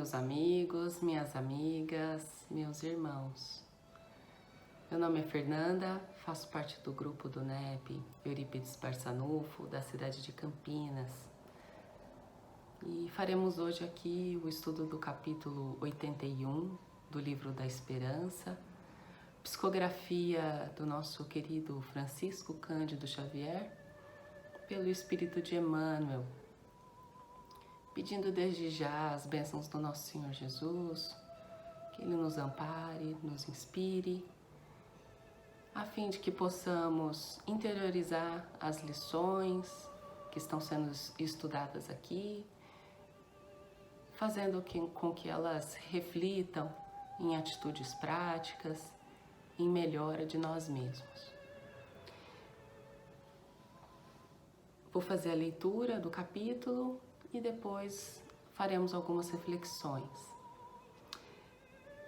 meus amigos, minhas amigas, meus irmãos. Meu nome é Fernanda, faço parte do grupo do NEP Eurípides Barçanufo, da cidade de Campinas. E faremos hoje aqui o estudo do capítulo 81 do Livro da Esperança, psicografia do nosso querido Francisco Cândido Xavier, pelo Espírito de Emmanuel, pedindo desde já as bênçãos do nosso Senhor Jesus, que Ele nos ampare, nos inspire, a fim de que possamos interiorizar as lições que estão sendo estudadas aqui, fazendo com que elas reflitam em atitudes práticas, em melhora de nós mesmos. Vou fazer a leitura do capítulo e depois faremos algumas reflexões.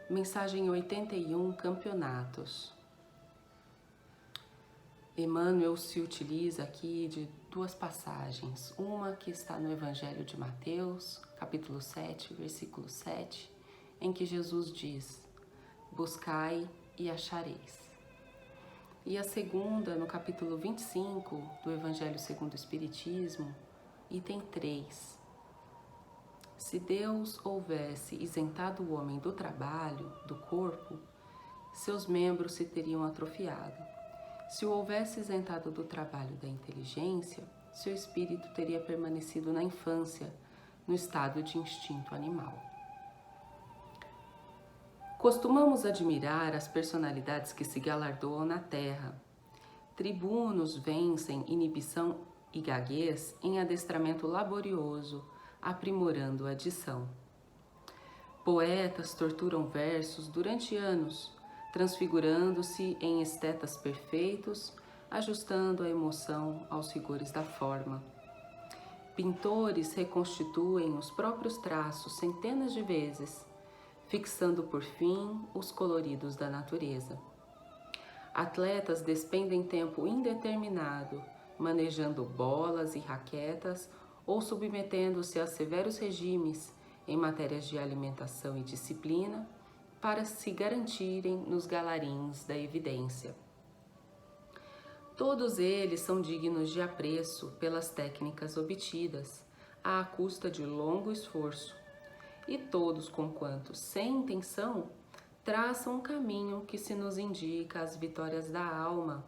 Mensagem 81, Campeonatos. Emmanuel se utiliza aqui de duas passagens. Uma que está no Evangelho de Mateus, capítulo 7, versículo 7, em que Jesus diz: buscai e achareis. E a segunda, no capítulo 25 do Evangelho segundo o Espiritismo, item 3. Se Deus houvesse isentado o homem do trabalho, do corpo, seus membros se teriam atrofiado. Se o houvesse isentado do trabalho da inteligência, seu espírito teria permanecido na infância, no estado de instinto animal. Costumamos admirar as personalidades que se galardoam na terra. Tribunos vencem inibição e gaguez em adestramento laborioso, aprimorando a dição. Poetas torturam versos durante anos, transfigurando-se em estetas perfeitos, ajustando a emoção aos rigores da forma. Pintores reconstituem os próprios traços centenas de vezes, fixando por fim os coloridos da natureza. Atletas despendem tempo indeterminado, manejando bolas e raquetas ou submetendo-se a severos regimes em matérias de alimentação e disciplina para se garantirem nos galarins da evidência. Todos eles são dignos de apreço pelas técnicas obtidas, à custa de longo esforço, e todos, conquanto sem intenção, traçam um caminho que se nos indica as vitórias da alma,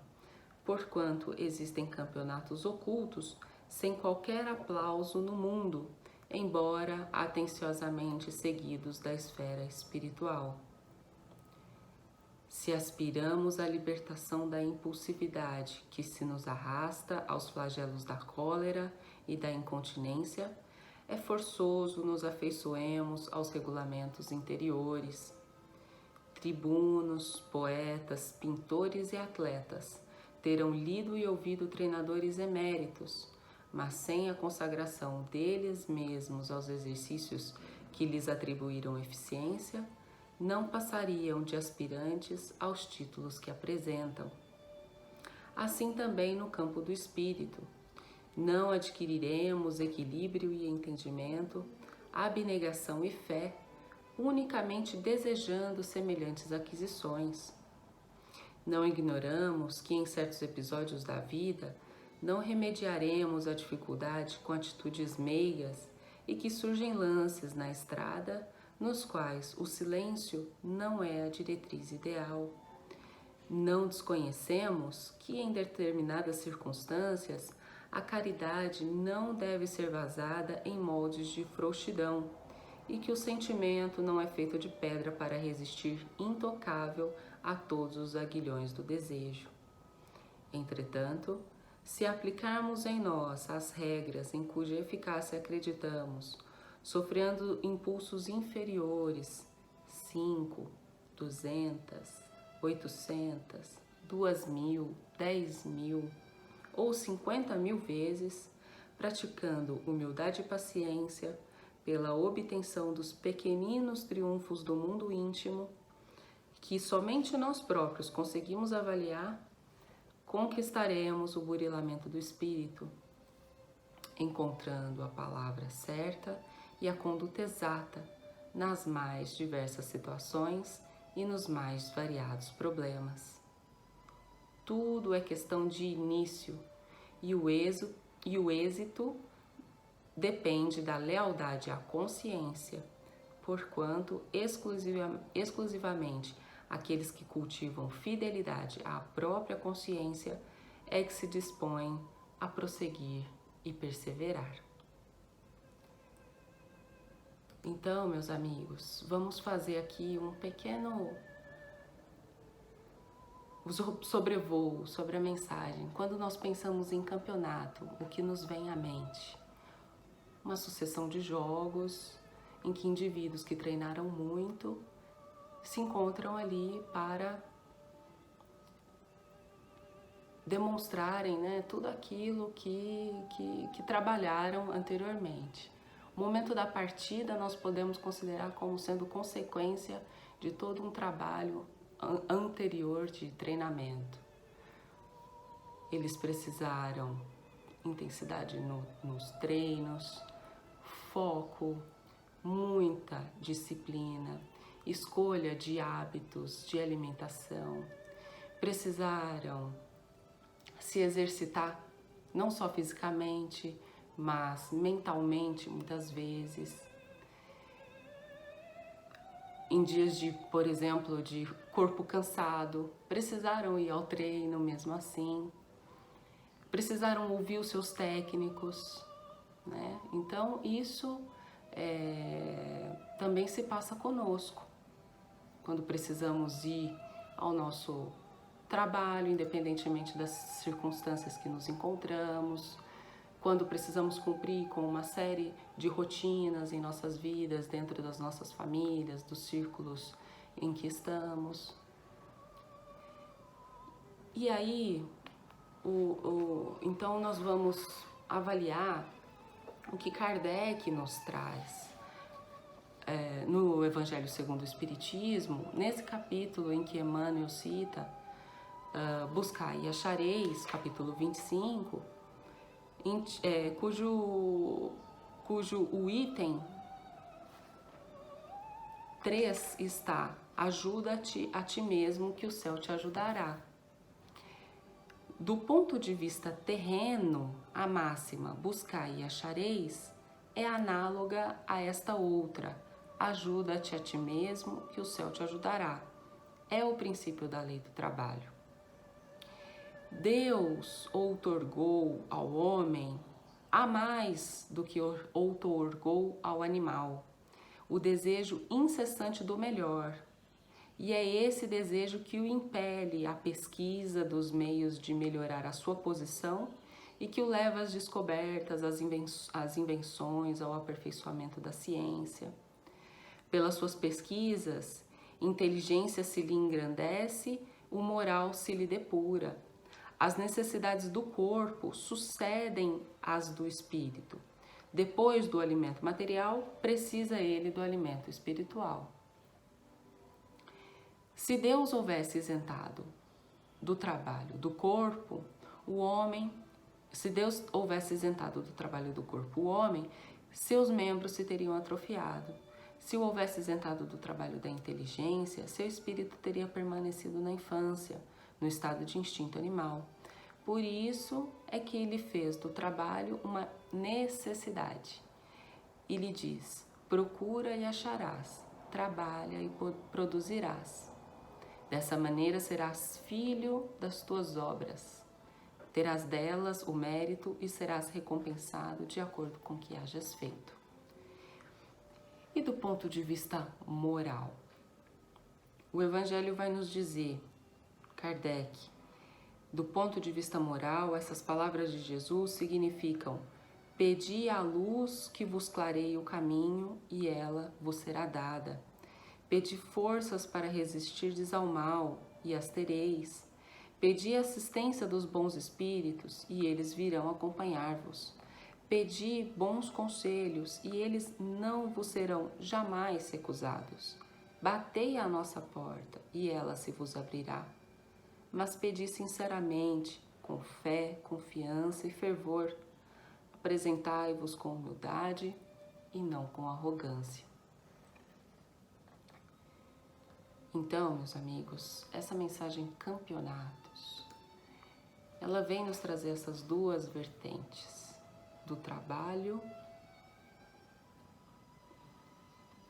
porquanto existem campeonatos ocultos sem qualquer aplauso no mundo, embora atenciosamente seguidos da esfera espiritual. Se aspiramos à libertação da impulsividade que se nos arrasta aos flagelos da cólera e da incontinência, é forçoso nos afeiçoemos aos regulamentos interiores. Tribunos, poetas, pintores e atletas terão lido e ouvido treinadores eméritos, mas sem a consagração deles mesmos aos exercícios que lhes atribuíram eficiência, não passariam de aspirantes aos títulos que apresentam. Assim também no campo do espírito, não adquiriremos equilíbrio e entendimento, abnegação e fé, unicamente desejando semelhantes aquisições. Não ignoramos que em certos episódios da vida não remediaremos a dificuldade com atitudes meigas e que surgem lances na estrada nos quais o silêncio não é a diretriz ideal. Não desconhecemos que em determinadas circunstâncias a caridade não deve ser vazada em moldes de frouxidão e que o sentimento não é feito de pedra para resistir intocável a todos os aguilhões do desejo. Entretanto, se aplicarmos em nós as regras em cuja eficácia acreditamos, sofrendo impulsos inferiores, 5, 200, 800, 2.000, 10.000 ou 50.000 vezes, praticando humildade e paciência pela obtenção dos pequeninos triunfos do mundo íntimo, que somente nós próprios conseguimos avaliar, conquistaremos o burilamento do espírito, encontrando a palavra certa e a conduta exata nas mais diversas situações e nos mais variados problemas. Tudo é questão de início e o êxito depende da lealdade à consciência, porquanto exclusivamente aqueles que cultivam fidelidade à própria consciência é que se dispõem a prosseguir e perseverar. Então, meus amigos, vamos fazer aqui um pequeno sobrevoo sobre a mensagem. Quando nós pensamos em campeonato, o que nos vem à mente? Uma sucessão de jogos em que indivíduos que treinaram muito se encontram ali para demonstrarem, né, tudo aquilo que trabalharam anteriormente. O momento da partida nós podemos considerar como sendo consequência de todo um trabalho anterior de treinamento. Eles precisaram intensidade nos treinos, foco, muita disciplina, escolha de hábitos de alimentação. Precisaram se exercitar não só fisicamente, mas mentalmente muitas vezes. Em dias de, por exemplo, de corpo cansado, precisaram ir ao treino mesmo assim. Precisaram ouvir os seus técnicos, né? Então isso também se passa conosco. Quando precisamos ir ao nosso trabalho, independentemente das circunstâncias que nos encontramos, quando precisamos cumprir com uma série de rotinas em nossas vidas, dentro das nossas famílias, dos círculos em que estamos. E aí, então nós vamos avaliar o que Kardec nos traz no Evangelho segundo o Espiritismo, nesse capítulo em que Emmanuel cita Buscai e achareis, capítulo 25, cujo o item 3 está: ajuda-te a ti mesmo que o céu te ajudará. Do ponto de vista terreno, a máxima buscai e achareis é análoga a esta outra: ajuda-te a ti mesmo que o céu te ajudará. É o princípio da lei do trabalho. Deus outorgou ao homem a mais do que outorgou ao animal, o desejo incessante do melhor. E é esse desejo que o impele à pesquisa dos meios de melhorar a sua posição e que o leva às descobertas, às invenções, ao aperfeiçoamento da ciência. Pelas suas pesquisas, inteligência se lhe engrandece, o moral se lhe depura. As necessidades do corpo sucedem às do espírito. Depois do alimento material, precisa ele do alimento espiritual. Se Deus houvesse isentado do trabalho do corpo, o homem, seus membros se teriam atrofiado. Se o houvesse isentado do trabalho da inteligência, seu espírito teria permanecido na infância, no estado de instinto animal. Por isso é que ele fez do trabalho uma necessidade. E lhe diz: procura e acharás, trabalha e produzirás. Dessa maneira serás filho das tuas obras. Terás delas o mérito e serás recompensado de acordo com o que hajas feito. E do ponto de vista moral, o Evangelho vai nos dizer, Kardec, do ponto de vista moral, essas palavras de Jesus significam: pedi à luz que vos clareie o caminho e ela vos será dada. Pedi forças para resistirdes ao mal e as tereis. Pedi a assistência dos bons espíritos e eles virão acompanhar-vos. Pedi bons conselhos e eles não vos serão jamais recusados. Batei à nossa porta e ela se vos abrirá. Mas pedi sinceramente, com fé, confiança e fervor. Apresentai-vos com humildade e não com arrogância. Então, meus amigos, essa mensagem campeonatos, ela vem nos trazer essas duas vertentes do trabalho,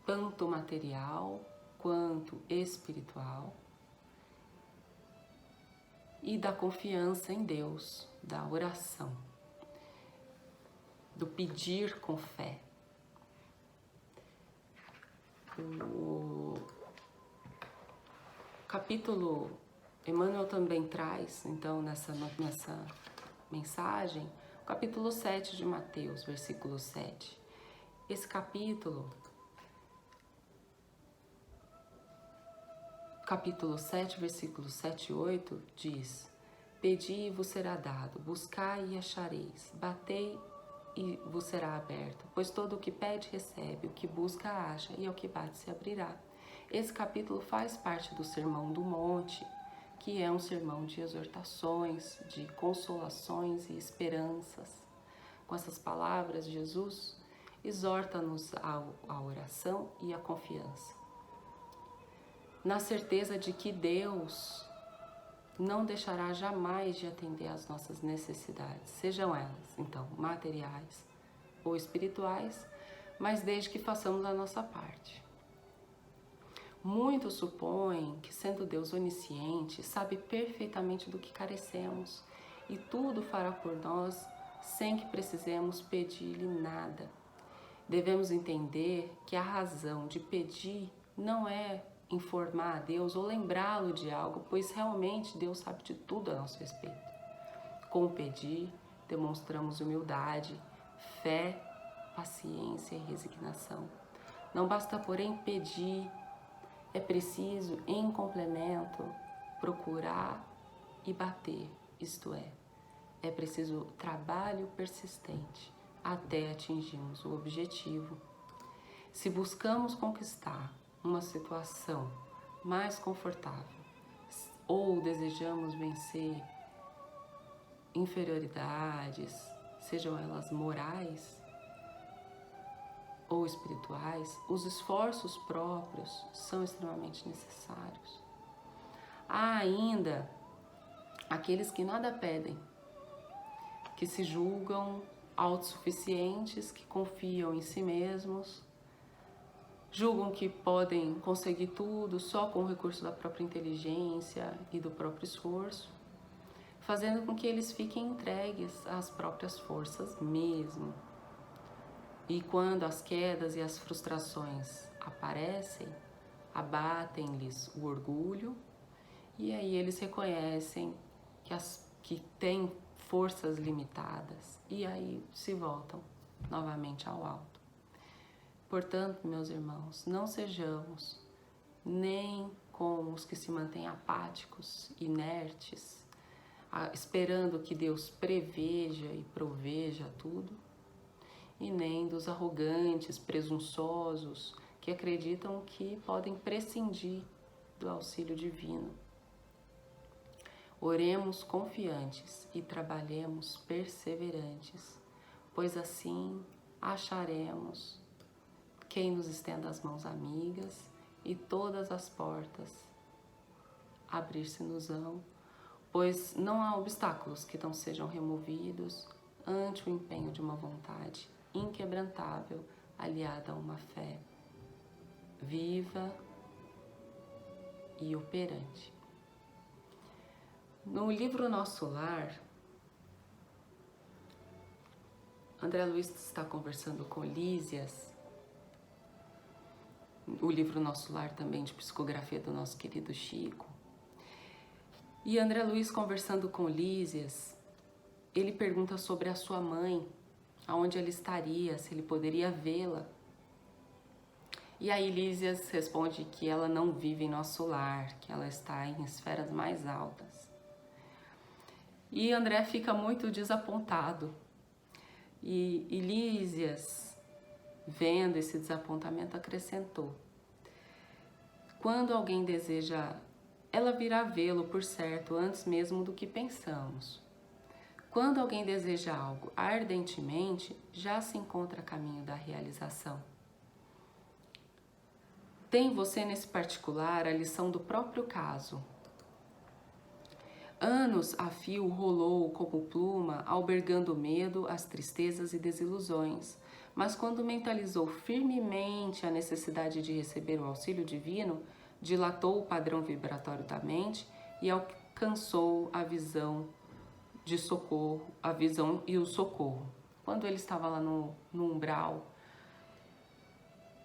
tanto material quanto espiritual, e da confiança em Deus, da oração, do pedir com fé. O capítulo, Emmanuel também traz, então, nessa mensagem, o capítulo 7 de Mateus, versículo 7. Esse capítulo 7, versículos 7 e 8, diz: Pedi e vos será dado, buscai e achareis, batei e vos será aberto, pois todo o que pede recebe, o que busca acha, e ao que bate se abrirá. Esse capítulo faz parte do Sermão do Monte, que é um sermão de exortações, de consolações e esperanças. Com essas palavras, Jesus exorta-nos à oração e à confiança, na certeza de que Deus não deixará jamais de atender às nossas necessidades, sejam elas, então, materiais ou espirituais, mas desde que façamos a nossa parte. Muitos supõem que, sendo Deus onisciente, sabe perfeitamente do que carecemos e tudo fará por nós sem que precisemos pedir-lhe nada. Devemos entender que a razão de pedir não é informar a Deus ou lembrá-lo de algo, pois realmente Deus sabe de tudo a nosso respeito. Com o pedir, demonstramos humildade, fé, paciência e resignação. Não basta, porém, pedir, é preciso, em complemento, procurar e bater, isto é preciso trabalho persistente até atingirmos o objetivo. Se buscamos conquistar uma situação mais confortável ou desejamos vencer inferioridades, sejam elas morais ou espirituais, os esforços próprios são extremamente necessários. Há ainda aqueles que nada pedem, que se julgam autossuficientes, que confiam em si mesmos, julgam que podem conseguir tudo só com o recurso da própria inteligência e do próprio esforço, fazendo com que eles fiquem entregues às próprias forças mesmo. E quando as quedas e as frustrações aparecem, abatem-lhes o orgulho e aí eles reconhecem que têm forças limitadas e aí se voltam novamente ao alto. Portanto, meus irmãos, não sejamos nem como os que se mantêm apáticos, inertes, esperando que Deus preveja e proveja tudo, e nem dos arrogantes, presunçosos, que acreditam que podem prescindir do auxílio divino. Oremos confiantes e trabalhemos perseverantes, pois assim acharemos quem nos estenda as mãos amigas e todas as portas abrir-se-nos-ão, pois não há obstáculos que não sejam removidos ante o empenho de uma vontade inquebrantável, aliada a uma fé viva e operante. No livro Nosso Lar, André Luiz está conversando com Lísias, o livro Nosso Lar também de psicografia do nosso querido Chico. E André Luiz conversando com Lísias, ele pergunta sobre a sua mãe, aonde ela estaria, se ele poderia vê-la. E aí Lísias responde que ela não vive em nosso lar, que ela está em esferas mais altas. E André fica muito desapontado. E Lísias, vendo esse desapontamento, acrescentou: quando alguém deseja, ela virá vê-lo, por certo, antes mesmo do que pensamos. Quando alguém deseja algo ardentemente, já se encontra a caminho da realização. Tem você nesse particular a lição do próprio caso. Anos a fio rolou como pluma, albergando o medo, as tristezas e desilusões. Mas quando mentalizou firmemente a necessidade de receber o auxílio divino, dilatou o padrão vibratório da mente e alcançou a visão de socorro, a visão e o socorro. Quando ele estava lá no umbral,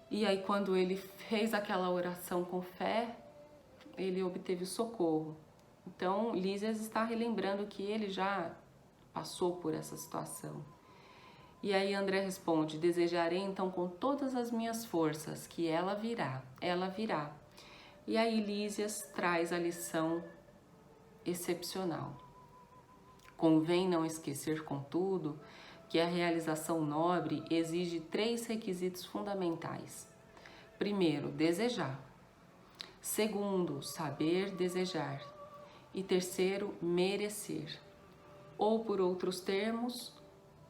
e aí quando ele fez aquela oração com fé, ele obteve socorro. Então, Lísias está relembrando que ele já passou por essa situação. E aí André responde: desejarei então com todas as minhas forças que ela virá, ela virá. E aí Lísias traz a lição excepcional. Convém não esquecer, contudo, que a realização nobre exige 3 requisitos fundamentais. Primeiro, desejar. Segundo, saber desejar. E terceiro, merecer. Ou, por outros termos,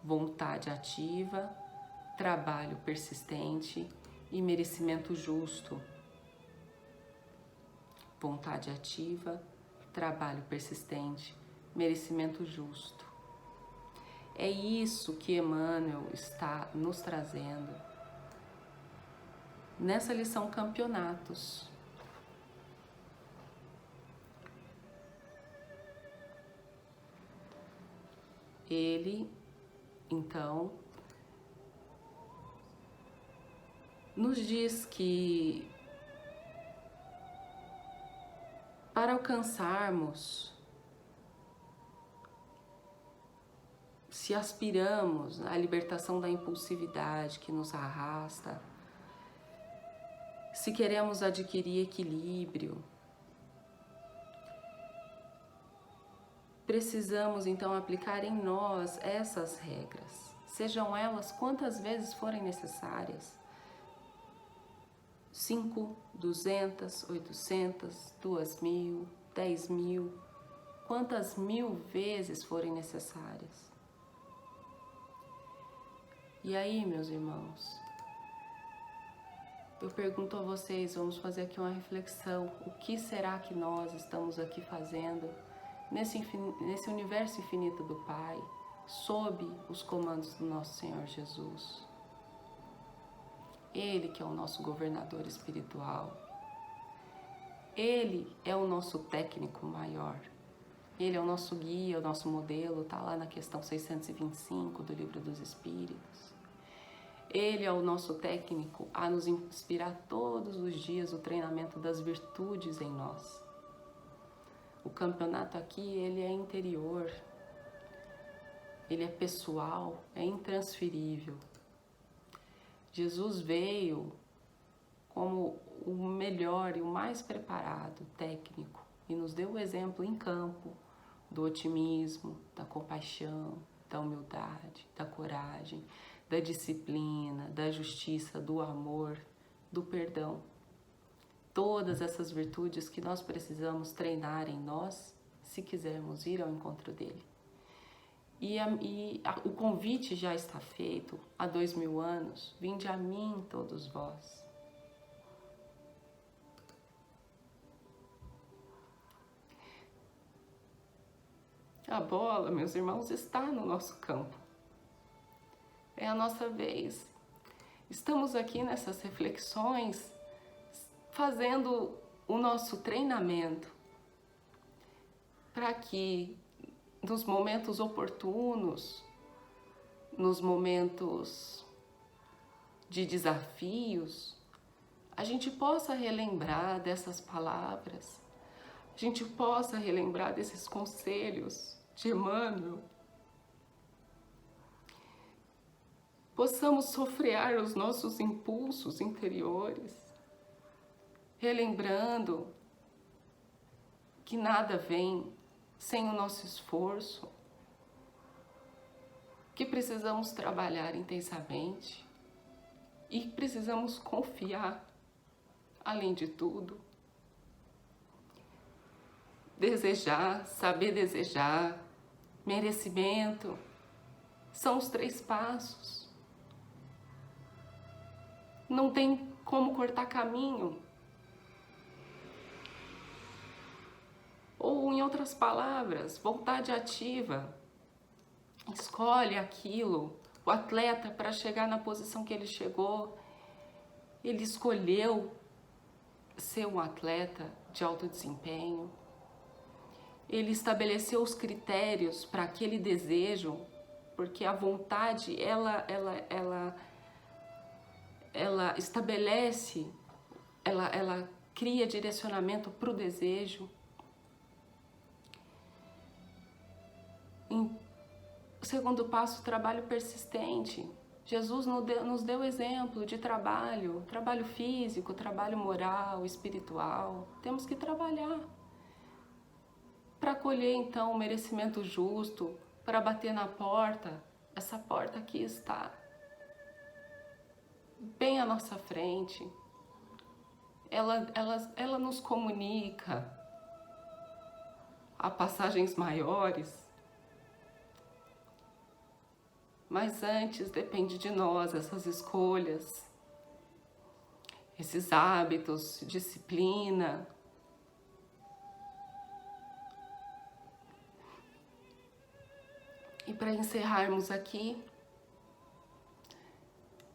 vontade ativa, trabalho persistente e merecimento justo. Vontade ativa, trabalho persistente, merecimento justo. É isso que Emmanuel está nos trazendo nessa lição Campeonatos. Ele, então, nos diz que para alcançarmos, se aspiramos à libertação da impulsividade que nos arrasta, se queremos adquirir equilíbrio, precisamos então aplicar em nós essas regras, sejam elas quantas vezes forem necessárias. 5, 200, 800, 2.000, 10.000, quantas mil vezes forem necessárias. E aí, meus irmãos, eu pergunto a vocês, vamos fazer aqui uma reflexão. O que será que nós estamos aqui fazendo nesse universo infinito do Pai, sob os comandos do nosso Senhor Jesus? Ele que é o nosso governador espiritual. Ele é o nosso técnico maior. Ele é o nosso guia, o nosso modelo, está lá na questão 625 do Livro dos Espíritos. Ele é o nosso técnico a nos inspirar todos os dias o treinamento das virtudes em nós. O campeonato aqui, ele é interior, ele é pessoal, é intransferível. Jesus veio como o melhor e o mais preparado técnico e nos deu o exemplo em campo do otimismo, da compaixão, da humildade, da coragem, da disciplina, da justiça, do amor, do perdão. Todas essas virtudes que nós precisamos treinar em nós se quisermos ir ao encontro dele. O convite já está feito há 2000 anos. Vinde a mim, todos vós. A bola, meus irmãos, está no nosso campo. É a nossa vez. Estamos aqui nessas reflexões, fazendo o nosso treinamento para que nos momentos oportunos, nos momentos de desafios, a gente possa relembrar dessas palavras, a gente possa relembrar desses conselhos de Emmanuel, possamos sofrear os nossos impulsos interiores, relembrando que nada vem sem o nosso esforço, que precisamos trabalhar intensamente e precisamos confiar, além de tudo. Desejar, saber desejar, merecimento, são os 3 passos. Não tem como cortar caminho outras palavras, vontade ativa. Escolhe aquilo. O atleta, para chegar na posição que ele chegou, ele escolheu ser um atleta de alto desempenho. Ele estabeleceu os critérios para aquele desejo, porque a vontade, ela estabelece, ela cria direcionamento para o desejo. O segundo passo, trabalho persistente. Jesus nos deu exemplo de trabalho físico, trabalho moral, espiritual. Temos que trabalhar para colher então o merecimento justo, para bater na porta. Essa porta aqui está bem à nossa frente. Ela nos comunica a passagens maiores. Mas antes depende de nós essas escolhas, esses hábitos, disciplina. E para encerrarmos aqui,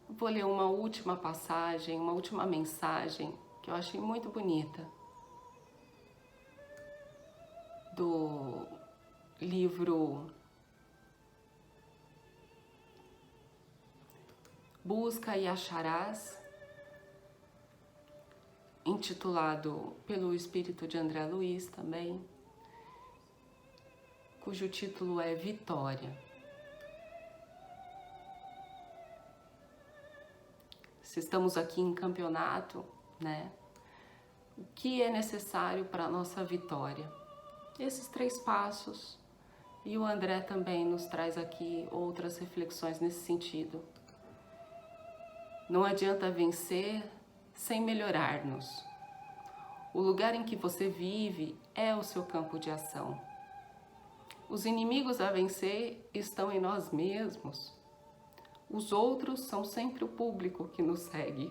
vou ler uma última passagem, uma última mensagem que eu achei muito bonita, do livro Busca e Acharás, intitulado pelo espírito de André Luiz também, cujo título é Vitória. Se estamos aqui em campeonato, né? O que é necessário para a nossa vitória? Esses 3 passos. E o André também nos traz aqui outras reflexões nesse sentido. Não adianta vencer sem melhorar-nos. O lugar em que você vive é o seu campo de ação. Os inimigos a vencer estão em nós mesmos. Os outros são sempre o público que nos segue.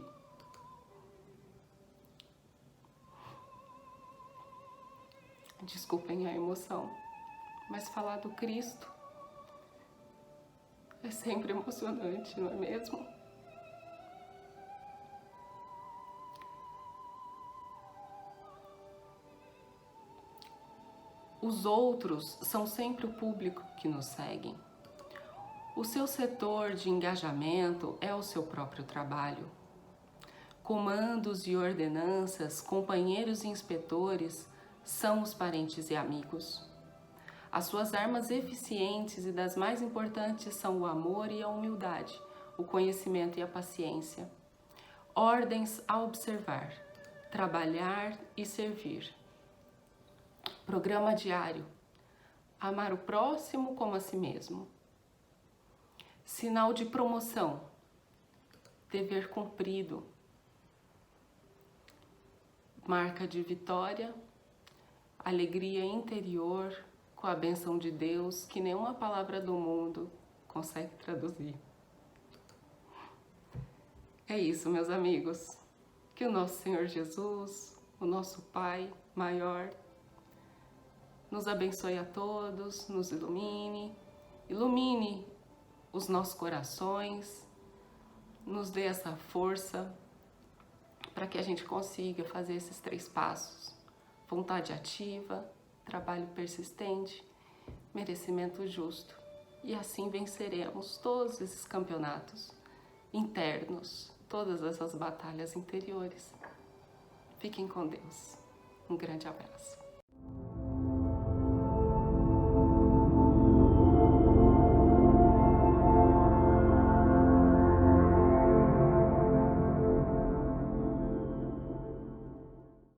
Desculpem a emoção, mas falar do Cristo é sempre emocionante, não é mesmo? Os outros são sempre o público que nos segue. O seu setor de engajamento é o seu próprio trabalho. Comandos e ordenanças, companheiros e inspetores são os parentes e amigos. As suas armas eficientes e das mais importantes são o amor e a humildade, o conhecimento e a paciência. Ordens a observar, trabalhar e servir. Programa diário. Amar o próximo como a si mesmo. Sinal de promoção. Dever cumprido. Marca de vitória. Alegria interior com a bênção de Deus que nenhuma palavra do mundo consegue traduzir. É isso, meus amigos. Que o nosso Senhor Jesus, o nosso Pai maior, nos abençoe a todos, nos ilumine os nossos corações, nos dê essa força para que a gente consiga fazer esses 3 passos. Vontade ativa, trabalho persistente, merecimento justo. E assim venceremos todos esses campeonatos internos, todas essas batalhas interiores. Fiquem com Deus. Um grande abraço.